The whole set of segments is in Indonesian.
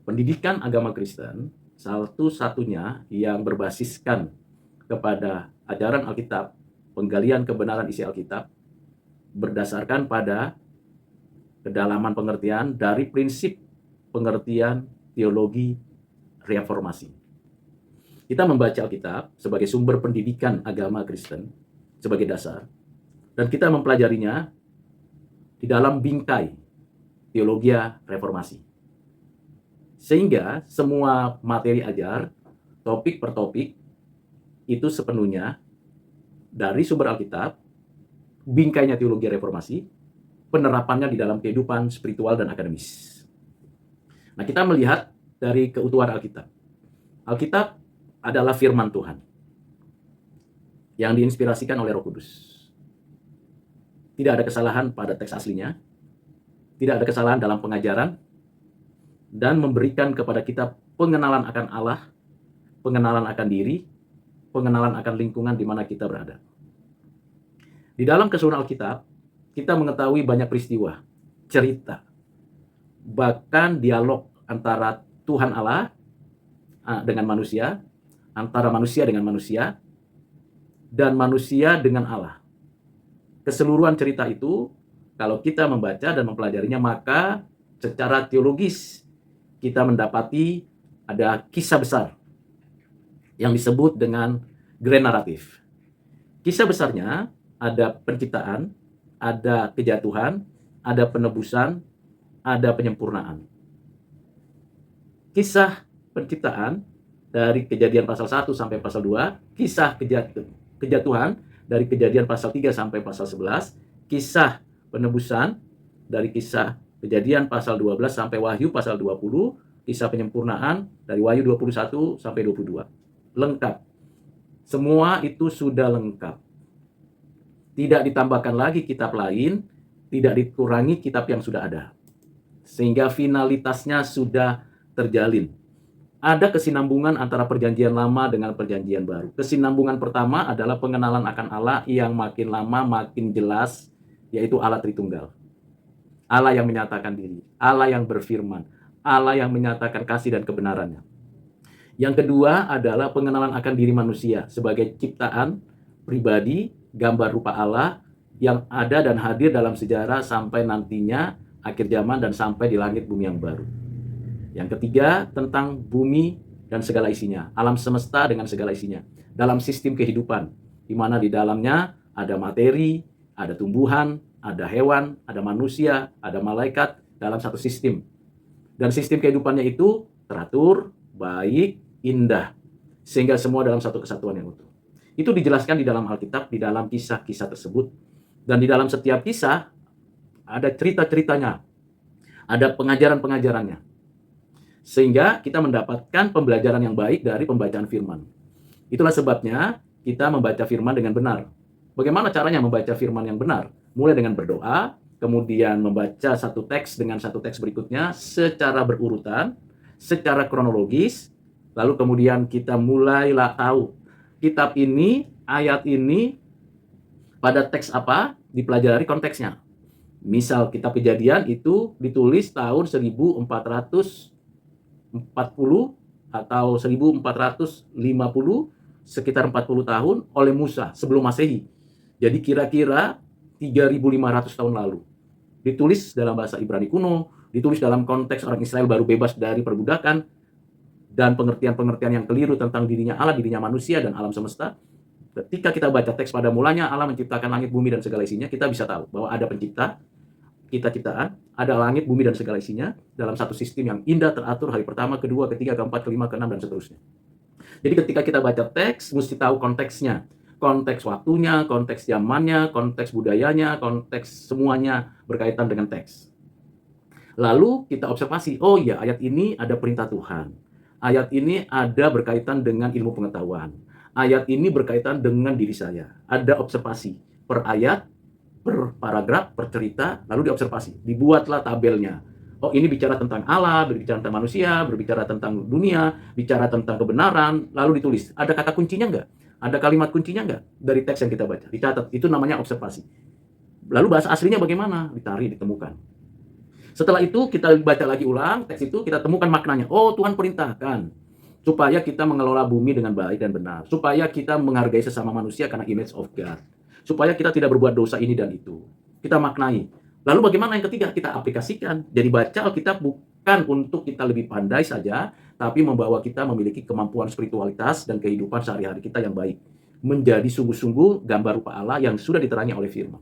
Pendidikan agama Kristen satu-satunya yang berbasiskan kepada ajaran Alkitab, penggalian kebenaran isi Alkitab, berdasarkan pada kedalaman pengertian dari prinsip pengertian teologi reformasi. Kita membaca Alkitab sebagai sumber pendidikan agama Kristen, sebagai dasar, dan kita mempelajarinya di dalam bingkai teologi reformasi. Sehingga semua materi ajar, topik per topik, itu sepenuhnya dari sumber Alkitab, bingkainya teologi reformasi, penerapannya di dalam kehidupan spiritual dan akademis. Nah, kita melihat dari keutuhan Alkitab. Alkitab adalah firman Tuhan yang diinspirasikan oleh Roh Kudus. Tidak ada kesalahan pada teks aslinya, tidak ada kesalahan dalam pengajaran, dan memberikan kepada kita pengenalan akan Allah, pengenalan akan diri, pengenalan akan lingkungan di mana kita berada. Di dalam keseluruhan Alkitab, kita mengetahui banyak peristiwa, cerita, bahkan dialog antara Tuhan Allah dengan manusia, antara manusia dengan manusia, dan manusia dengan Allah. Keseluruhan cerita itu, kalau kita membaca dan mempelajarinya, maka secara teologis kita mendapati ada kisah besar yang disebut dengan grand naratif. Kisah besarnya ada penciptaan, ada kejatuhan, ada penebusan, ada penyempurnaan. Kisah penciptaan dari Kejadian pasal 1 sampai pasal 2, kisah kejatuhan dari Kejadian pasal 3 sampai pasal 11, kisah penebusan dari kisah Kejadian pasal 12 sampai Wahyu pasal 20, kisah penyempurnaan dari Wahyu 21 sampai 22. Lengkap. Semua itu sudah lengkap. Tidak ditambahkan lagi kitab lain, tidak dikurangi kitab yang sudah ada. Sehingga finalitasnya sudah terjalin. Ada kesinambungan antara perjanjian lama dengan perjanjian baru. Kesinambungan pertama adalah pengenalan akan Allah yang makin lama makin jelas, yaitu Allah Tritunggal. Allah yang menyatakan diri, Allah yang berfirman, Allah yang menyatakan kasih dan kebenarannya. Yang kedua adalah pengenalan akan diri manusia sebagai ciptaan pribadi, gambar rupa Allah yang ada dan hadir dalam sejarah sampai nantinya akhir zaman dan sampai di langit bumi yang baru. Yang ketiga tentang bumi dan segala isinya, alam semesta dengan segala isinya, dalam sistem kehidupan, di mana di dalamnya ada materi, ada tumbuhan, ada hewan, ada manusia, ada malaikat dalam satu sistem. Dan sistem kehidupannya itu teratur, baik, indah, sehingga semua dalam satu kesatuan yang utuh. Itu dijelaskan di dalam Alkitab, di dalam kisah-kisah tersebut. Dan di dalam setiap kisah ada cerita-ceritanya, ada pengajaran-pengajarannya. Sehingga kita mendapatkan pembelajaran yang baik dari pembacaan firman. Itulah sebabnya kita membaca firman dengan benar. Bagaimana caranya membaca firman yang benar? Mulai dengan berdoa, kemudian membaca satu teks dengan satu teks berikutnya secara berurutan, secara kronologis, lalu kemudian kita mulailah tahu kitab ini, ayat ini, pada teks apa, dipelajari konteksnya. Misal kitab Kejadian itu ditulis tahun 1440 atau 1450, sekitar 40 tahun oleh Musa sebelum Masehi. Jadi kira-kira 3.500 tahun lalu. Ditulis dalam bahasa Ibrani kuno, ditulis dalam konteks orang Israel baru bebas dari perbudakan, dan pengertian-pengertian yang keliru tentang dirinya Allah, dirinya manusia, dan alam semesta. Ketika kita baca teks pada mulanya Allah menciptakan langit, bumi, dan segala isinya, kita bisa tahu bahwa ada pencipta, kita ciptaan, ada langit, bumi, dan segala isinya, dalam satu sistem yang indah, teratur, hari pertama, kedua, ketiga, keempat, kelima, keenam, dan seterusnya. Jadi ketika kita baca teks, mesti tahu konteksnya. Konteks waktunya, konteks zamannya, konteks budayanya, konteks semuanya berkaitan dengan teks. Lalu kita observasi, oh ya, ayat ini ada perintah Tuhan. Ayat ini ada berkaitan dengan ilmu pengetahuan. Ayat ini berkaitan dengan diri saya. Ada observasi per ayat, per paragraf, per cerita, lalu diobservasi. Dibuatlah tabelnya. Oh, ini bicara tentang Allah, berbicara tentang manusia, berbicara tentang dunia, bicara tentang kebenaran, lalu ditulis. Ada kata kuncinya enggak? Ada kalimat kuncinya enggak dari teks yang kita baca? Dicatat. Itu namanya observasi. Lalu bahasa aslinya bagaimana? Dicari, ditemukan. Setelah itu kita baca lagi ulang teks itu, kita temukan maknanya. Oh, Tuhan perintahkan supaya kita mengelola bumi dengan baik dan benar, supaya kita menghargai sesama manusia karena image of God, supaya kita tidak berbuat dosa ini dan itu. Kita maknai. Lalu bagaimana yang ketiga? Kita aplikasikan. Jadi baca Alkitab bukan untuk kita lebih pandai saja, tapi membawa kita memiliki kemampuan spiritualitas dan kehidupan sehari-hari kita yang baik. Menjadi sungguh-sungguh gambar rupa Allah yang sudah diterangi oleh firman.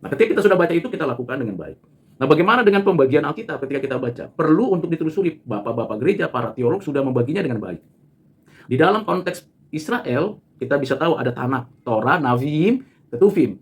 Nah, ketika kita sudah baca itu, kita lakukan dengan baik. Nah, bagaimana dengan pembagian Alkitab ketika kita baca? Perlu untuk ditelusuri. Bapak-bapak gereja, para teolog sudah membaginya dengan baik. Di dalam konteks Israel, kita bisa tahu ada Tanakh, Torah, Navim, Ketuvim.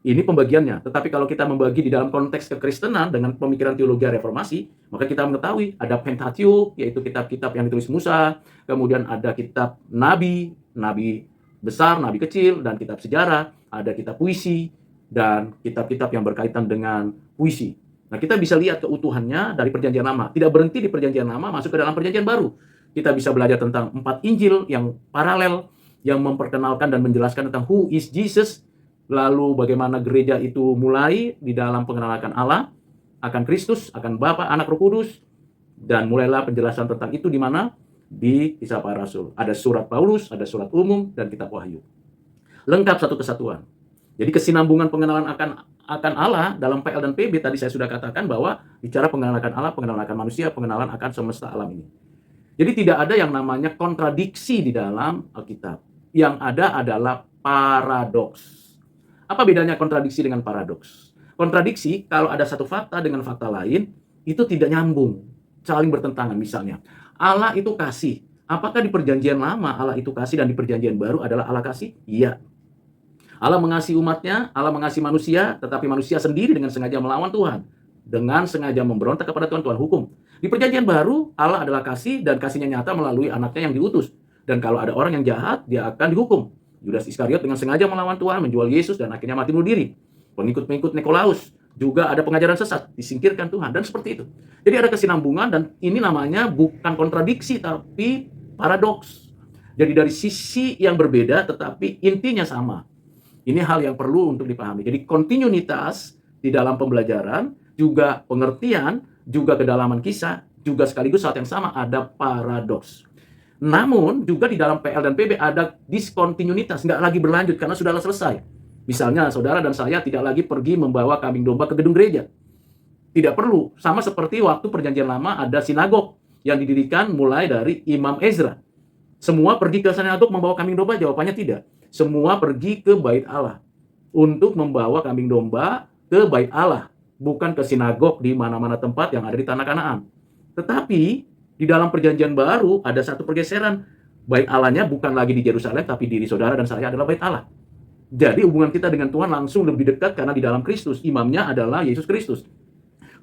Ini pembagiannya. Tetapi kalau kita membagi di dalam konteks kekristenan dengan pemikiran teologi reformasi, maka kita mengetahui ada Pentateuch, yaitu kitab-kitab yang ditulis Musa, kemudian ada kitab nabi, nabi besar, nabi kecil, dan kitab sejarah, ada kitab puisi, dan kitab-kitab yang berkaitan dengan puisi. Nah, kita bisa lihat keutuhannya dari Perjanjian Lama. Tidak berhenti di Perjanjian Lama, masuk ke dalam Perjanjian Baru. Kita bisa belajar tentang 4 Injil yang paralel, yang memperkenalkan dan menjelaskan tentang who is Jesus, lalu bagaimana gereja itu mulai di dalam pengenalan akan Allah, akan Kristus, akan Bapa, Anak, Roh Kudus, dan mulailah penjelasan tentang itu di mana? Di Kisah Para Rasul. Ada surat Paulus, ada surat umum, dan kitab Wahyu. Lengkap satu kesatuan. Jadi kesinambungan pengenalan akan Allah dalam PL dan PB tadi saya sudah katakan bahwa bicara pengenalan akan Allah, pengenalan akan manusia, pengenalan akan semesta alam ini. Jadi tidak ada yang namanya kontradiksi di dalam Alkitab. Yang ada adalah paradoks. Apa bedanya kontradiksi dengan paradoks? Kontradiksi, kalau ada satu fakta dengan fakta lain, itu tidak nyambung, saling bertentangan. Misalnya, Allah itu kasih. Apakah di Perjanjian Lama Allah itu kasih dan di Perjanjian Baru adalah Allah kasih? Iya. Allah mengasihi umatnya, Allah mengasihi manusia, tetapi manusia sendiri dengan sengaja melawan Tuhan. Dengan sengaja memberontak kepada Tuhan, Tuhan hukum. Di Perjanjian Baru, Allah adalah kasih dan kasihnya nyata melalui anaknya yang diutus. Dan kalau ada orang yang jahat, dia akan dihukum. Yudas Iskariot dengan sengaja melawan Tuhan, menjual Yesus, dan akhirnya mati bunuh diri. Pengikut-pengikut Nikolaus juga ada pengajaran sesat, disingkirkan Tuhan, dan seperti itu. Jadi ada kesinambungan, dan ini namanya bukan kontradiksi, tapi paradoks. Jadi dari sisi yang berbeda, tetapi intinya sama. Ini hal yang perlu untuk dipahami. Jadi kontinuitas di dalam pembelajaran, juga pengertian, juga kedalaman kisah, juga sekaligus saat yang sama ada paradoks. Namun juga di dalam PL dan PB ada diskontinuitas, nggak lagi berlanjut karena sudah selesai. Misalnya saudara dan saya tidak lagi pergi membawa kambing domba ke gedung gereja. Tidak perlu, sama seperti waktu Perjanjian Lama ada sinagog yang didirikan mulai dari Imam Ezra. Semua pergi ke sinagog membawa kambing domba? Jawabannya tidak. Semua pergi ke bait Allah untuk membawa kambing domba ke bait Allah, bukan ke sinagog di mana-mana tempat yang ada di tanah Kanaan. Tetapi di dalam Perjanjian Baru ada satu pergeseran. Bait Allahnya bukan lagi di Yerusalem, tapi diri saudara dan saya adalah bait Allah. Jadi hubungan kita dengan Tuhan langsung lebih dekat karena di dalam Kristus. Imamnya adalah Yesus Kristus.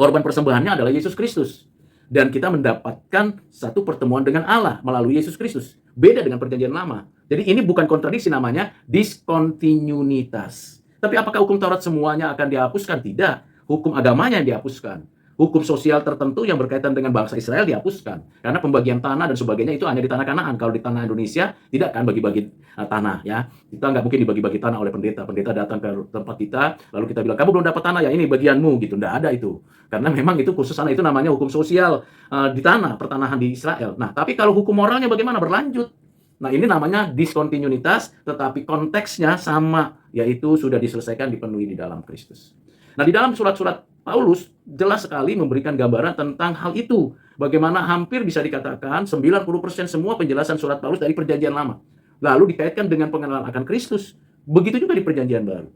Korban persembahannya adalah Yesus Kristus. Dan kita mendapatkan satu pertemuan dengan Allah melalui Yesus Kristus. Beda dengan Perjanjian Lama. Jadi ini bukan kontradiksi, namanya diskontinuitas. Tapi apakah hukum Taurat semuanya akan dihapuskan? Tidak. Hukum agamanya yang dihapuskan. Hukum sosial tertentu yang berkaitan dengan bangsa Israel dihapuskan. Karena pembagian tanah dan sebagainya itu hanya di tanah Kanaan. Kalau di tanah Indonesia, tidak kan bagi-bagi tanah. Ya, kita nggak mungkin dibagi-bagi tanah oleh pendeta. Pendeta datang ke tempat kita, lalu kita bilang, kamu belum dapat tanah ya, ini bagianmu. Gitu. Nggak ada itu. Karena memang itu khusus tanah, itu namanya hukum sosial di tanah, pertanahan di Israel. Nah, tapi kalau hukum moralnya bagaimana? Berlanjut. Nah, ini namanya diskontinuitas, tetapi konteksnya sama, yaitu sudah diselesaikan, dipenuhi di dalam Kristus. Nah, di dalam surat-surat Paulus jelas sekali memberikan gambaran tentang hal itu. Bagaimana hampir bisa dikatakan 90% semua penjelasan surat Paulus dari Perjanjian Lama. Lalu dikaitkan dengan pengenalan akan Kristus. Begitu juga di Perjanjian Baru.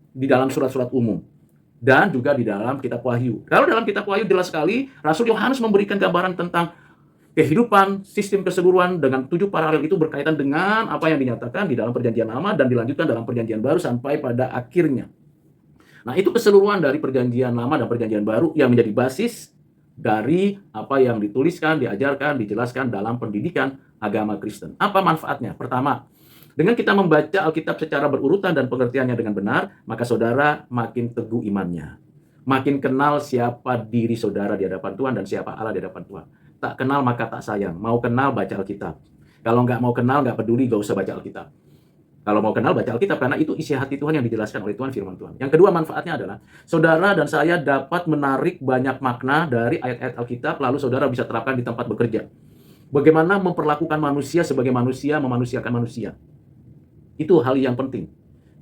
Di dalam surat-surat umum. Dan juga di dalam kitab Wahyu. Kalau dalam kitab Wahyu jelas sekali, Rasul Yohanes memberikan gambaran tentang kehidupan, sistem keseluruhan dengan 7 paralel itu berkaitan dengan apa yang dinyatakan di dalam Perjanjian Lama dan dilanjutkan dalam Perjanjian Baru sampai pada akhirnya. Nah, itu keseluruhan dari Perjanjian Lama dan Perjanjian Baru yang menjadi basis dari apa yang dituliskan, diajarkan, dijelaskan dalam pendidikan agama Kristen. Apa manfaatnya? Pertama, dengan kita membaca Alkitab secara berurutan dan pengertiannya dengan benar, maka saudara makin teguh imannya. Makin kenal siapa diri saudara di hadapan Tuhan dan siapa Allah di hadapan Tuhan. Tak kenal maka tak sayang. Mau kenal, baca Alkitab. Kalau nggak mau kenal, nggak peduli, nggak usah baca Alkitab. Kalau mau kenal, baca Alkitab, karena itu isi hati Tuhan yang dijelaskan oleh Tuhan, firman Tuhan. Yang kedua manfaatnya adalah, saudara dan saya dapat menarik banyak makna dari ayat-ayat Alkitab, lalu saudara bisa terapkan di tempat bekerja. Bagaimana memperlakukan manusia sebagai manusia, memanusiakan manusia. Itu hal yang penting.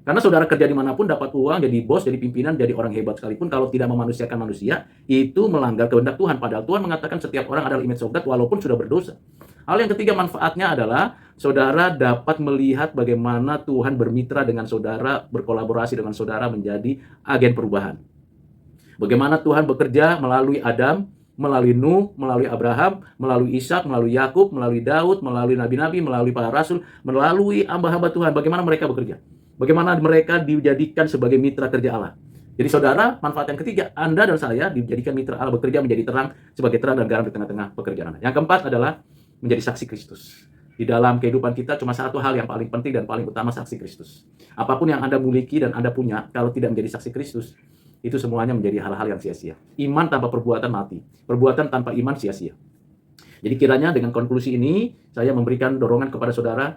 Karena saudara kerja dimanapun dapat uang, jadi bos, jadi pimpinan, jadi orang hebat sekalipun, kalau tidak memanusiakan manusia, itu melanggar kehendak Tuhan. Padahal Tuhan mengatakan setiap orang adalah image of God walaupun sudah berdosa. Hal yang ketiga manfaatnya adalah, saudara dapat melihat bagaimana Tuhan bermitra dengan saudara, berkolaborasi dengan saudara menjadi agen perubahan. Bagaimana Tuhan bekerja melalui Adam, melalui Nuh, melalui Abraham, melalui Ishak, melalui Yakub, melalui Daud, melalui nabi-nabi, melalui para rasul, melalui hamba-hamba Tuhan. Bagaimana mereka bekerja? Bagaimana mereka dijadikan sebagai mitra kerja Allah. Jadi saudara, manfaat yang ketiga, Anda dan saya dijadikan mitra Allah, bekerja menjadi terang, sebagai terang dan garam di tengah-tengah pekerjaan Anda. Yang keempat adalah menjadi saksi Kristus. Di dalam kehidupan kita cuma satu hal yang paling penting dan paling utama, saksi Kristus. Apapun yang Anda miliki dan Anda punya, kalau tidak menjadi saksi Kristus, itu semuanya menjadi hal-hal yang sia-sia. Iman tanpa perbuatan mati. Perbuatan tanpa iman sia-sia. Jadi kiranya dengan konklusi ini, saya memberikan dorongan kepada saudara,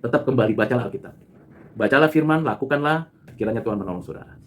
tetap kembali bacalah Alkitab. Bacalah firman, lakukanlah, kiranya Tuhan menolong saudara.